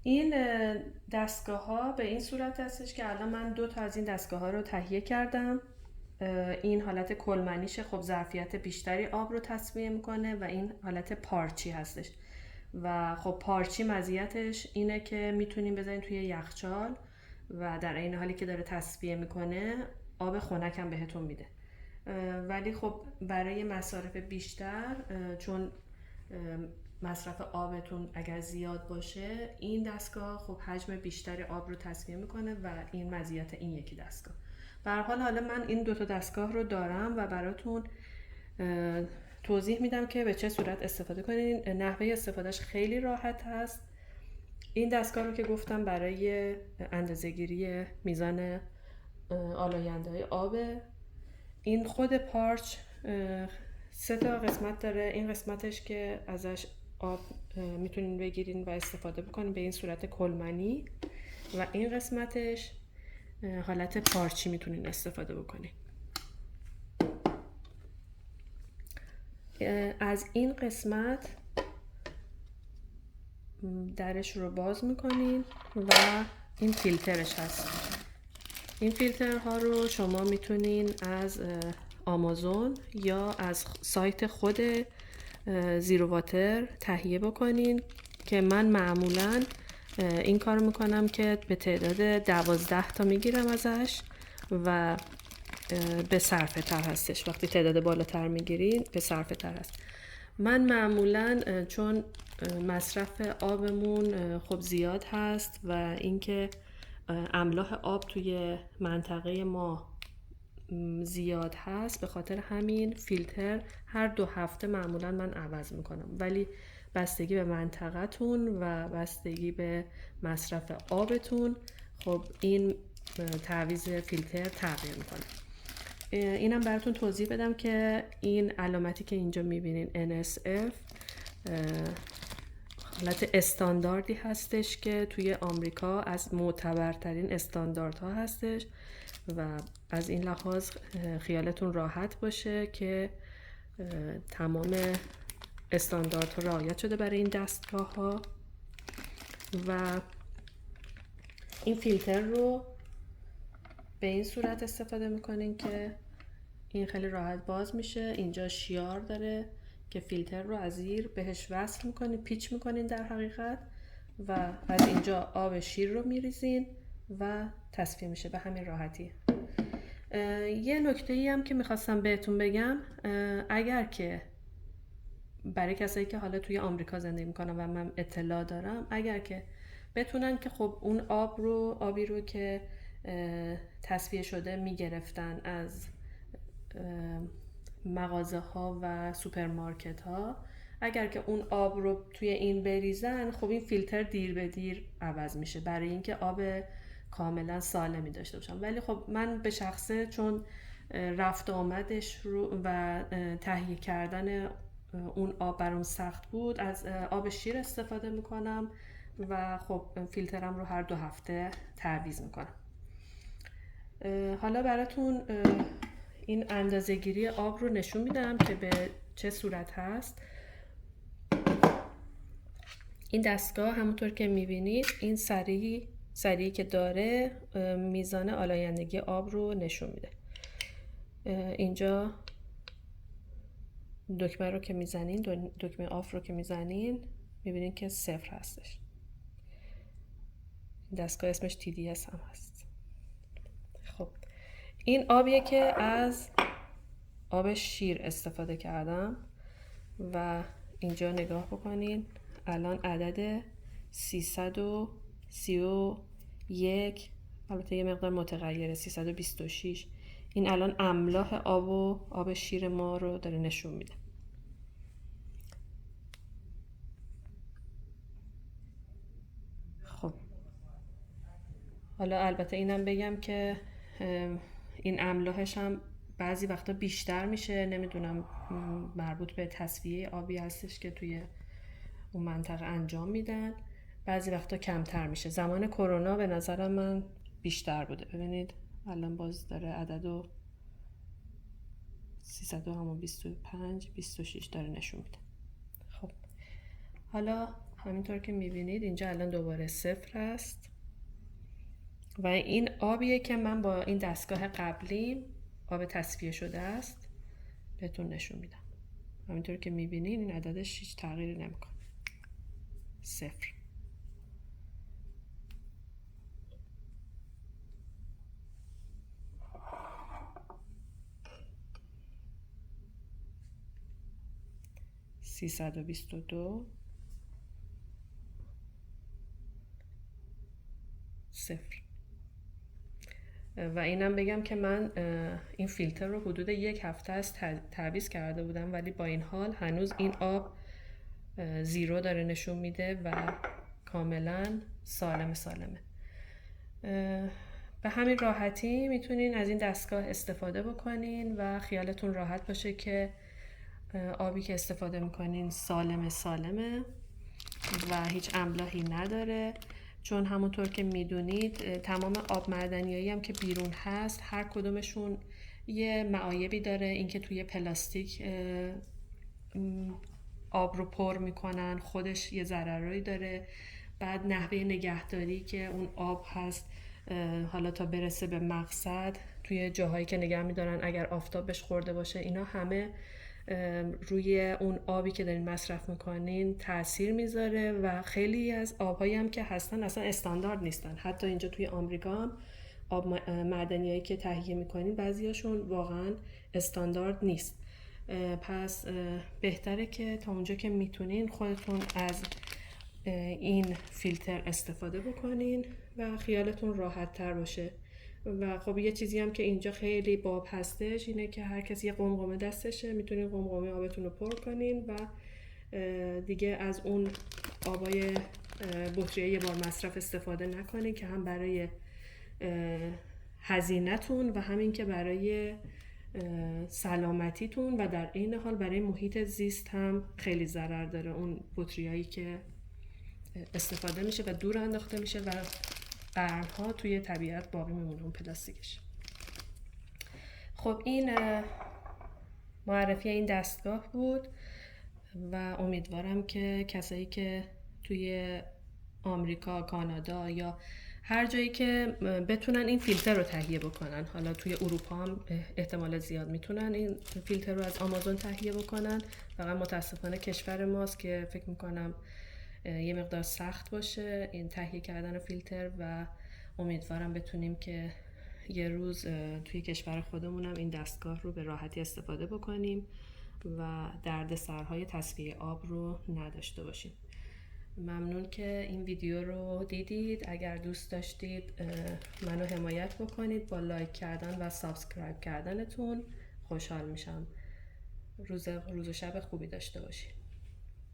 این دستگاه ها به این صورت هستش که الان من 2 تا از این دستگاه ها رو تهیه کردم. این حالت کلمنیشه، خب ظرفیت بیشتری آب رو تصفیه میکنه و این حالت پارچی هستش. و خب پارچی مزیتش اینه که میتونیم بذارین توی یخچال و در این حالی که داره تصفیه میکنه آب خنک هم بهتون میده. ولی خب برای مصارف بیشتر، چون مصرف آبتون اگر زیاد باشه، این دستگاه خب حجم بیشتری آب رو تصفیه میکنه و این مزیت این یکی دستگاه. به هر حال حالا من این 2 تا دستگاه رو دارم و براتون توضیح میدم که به چه صورت استفاده کنین. نحوه استفادهش خیلی راحت هست. این دستگاه رو که گفتم برای اندازه‌گیری میزان آلاینده‌های آبه. این خود پارچ 3 تا قسمت داره. این قسمتش که ازش آب میتونین بگیرین و استفاده بکنین به این صورت کلمنی، و این قسمتش حالت پارچی میتونین استفاده بکنین. از این قسمت درش رو باز میکنین و این فیلترش هست. این فیلترها رو شما میتونین از آمازون یا از سایت خود زیرو واتر تهیه بکنین که من معمولا این کار میکنم که به تعداد 12 تا میگیرم ازش و به صرفه تر هستش. وقتی تعداد بالاتر میگیرین به صرفه تر هست. من معمولا چون مصرف آبمون خب زیاد هست و اینکه املاح آب توی منطقه ما زیاد هست، به خاطر همین فیلتر هر 2 هفته معمولا من عوض میکنم، ولی بستگی به منطقتون و بستگی به مصرف آبتون خب این تعویض فیلتر تغییر میکنه. اینم براتون توضیح بدم که این علامتی که اینجا میبینین NSF حالت استانداردی هستش که توی آمریکا از معتبرترین استانداردها هستش و از این لحاظ خیالتون راحت باشه که تمام استانداردها رعایت شده برای این دستگاه ها. و این فیلتر رو به این صورت استفاده میکنین که این خیلی راحت باز میشه. اینجا شیار داره که فیلتر رو از زیر بهش وصل میکنین، پیچ میکنین در حقیقت، و از اینجا آب شیر رو میریزین و تصفیه میشه به همین راحتی. یه نکته‌ای هم که میخواستم بهتون بگم، اگر که برای کسایی که حالا توی آمریکا زندگی میکنن و من اطلاع دارم، اگر که بتونن که خب اون آبی رو که تصفیه شده میگرفتن از مغازه ها و سوپرمارکت ها، اگر که اون آب رو توی این بریزن، خب این فیلتر دیر به دیر عوض میشه برای اینکه آب کاملا سالمی داشته باشم. ولی خب من به شخصه چون رفت آمدش رو و تهیه کردن اون آب برام سخت بود، از آب شیر استفاده میکنم و خب فیلترم رو هر 2 هفته تعویض میکنم. حالا براتون این اندازه‌گیری آب رو نشون میدم که به چه صورت هست. این دستگاه همونطور که میبینید این سریعی که داره میزان آلایندگی آب رو نشون میده. اینجا دکمه رو که میزنین، دکمه آف رو که میزنین، میبینین که 0 هستش. دستگاه اسمش TDS هم هست. خب این آبیه که از آب شیر استفاده کردم و اینجا نگاه بکنین الان عدد 331، البته یه مقدار متغیره، 326. این الان املاح آب شیر ما رو داره نشون میده. خب حالا البته اینم بگم که این املاحش هم بعضی وقتا بیشتر میشه، نمیدونم مربوط به تصفیه آبی هستش که توی اون منطقه انجام میدن، بعضی وقتا کمتر میشه. زمان کرونا به نظر من بیشتر بوده. ببینید الان باز داره عدد 325 26 داره نشون میده. خب حالا همینطور که میبینید اینجا الان دوباره 0 است و این آبیه که من با این دستگاه قبلی آب تصفیه شده است بهتون نشون میدم. همینطور که میبینید این عددش هیچ تغییری نمیکنه، 0. سیصد و بیست و دو 0. و اینم بگم که من این فیلتر رو حدود 1 هفته است تعویض کرده بودم، ولی با این حال هنوز این آب 0 داره نشون میده و کاملا سالمه. به همین راحتی میتونین از این دستگاه استفاده بکنین و خیالتون راحت باشه که آبی که استفاده میکنین سالمه و هیچ املاحی نداره، چون همونطور که میدونید تمام آب معدنیایی هم که بیرون هست هر کدومشون یه معایبی داره. اینکه توی پلاستیک آب رو پر میکنن خودش یه ضررایی داره، بعد نحوه نگهداری که اون آب هست حالا تا برسه به مقصد توی جاهایی که نگه میدارن اگر آفتاب بهش خورده باشه، اینا همه روی اون آبی که دارین مصرف میکنین تأثیر میذاره و خیلی از آبهایی هم که هستن اصلا استاندارد نیستن. حتی اینجا توی آمریکا هم آب معدنیایی که تهیه میکنین بعضیاشون واقعا استاندارد نیست. پس بهتره که تا اونجا که میتونین خودتون از این فیلتر استفاده بکنین و خیالتون راحت تر باشه. و خب یه چیزی هم که اینجا خیلی باب هستش اینه که هر کسی یه قمقمه دستشه میتونین قمقمه آبتون رو پر کنین و دیگه از اون آبای بطری یه بار مصرف استفاده نکنین که هم برای هزینه‌تون و همین که برای سلامتیتون و در عین حال برای محیط زیست هم خیلی ضرر داره اون بطریایی که استفاده میشه و دور انداخته میشه و قرنها توی طبیعت باقی میمونه اون پلاستیکش. خب این معرفی این دستگاه بود و امیدوارم که کسایی که توی آمریکا، کانادا یا هر جایی که بتونن این فیلتر رو تهیه بکنن، حالا توی اروپا هم احتمال زیاد میتونن این فیلتر رو از آمازون تهیه بکنن، فقط متاسفانه کشور ماست که فکر میکنم یه مقدار سخت باشه این تهیه کردن فیلتر و امیدوارم بتونیم که یه روز توی کشور خودمونم این دستگاه رو به راحتی استفاده بکنیم و دردسرهای تصفیه آب رو نداشته باشیم. ممنون که این ویدیو رو دیدید. اگر دوست داشتید منو حمایت بکنید با لایک کردن و سابسکرایب کردنتون، خوشحال میشم. روز و شب خوبی داشته باشید.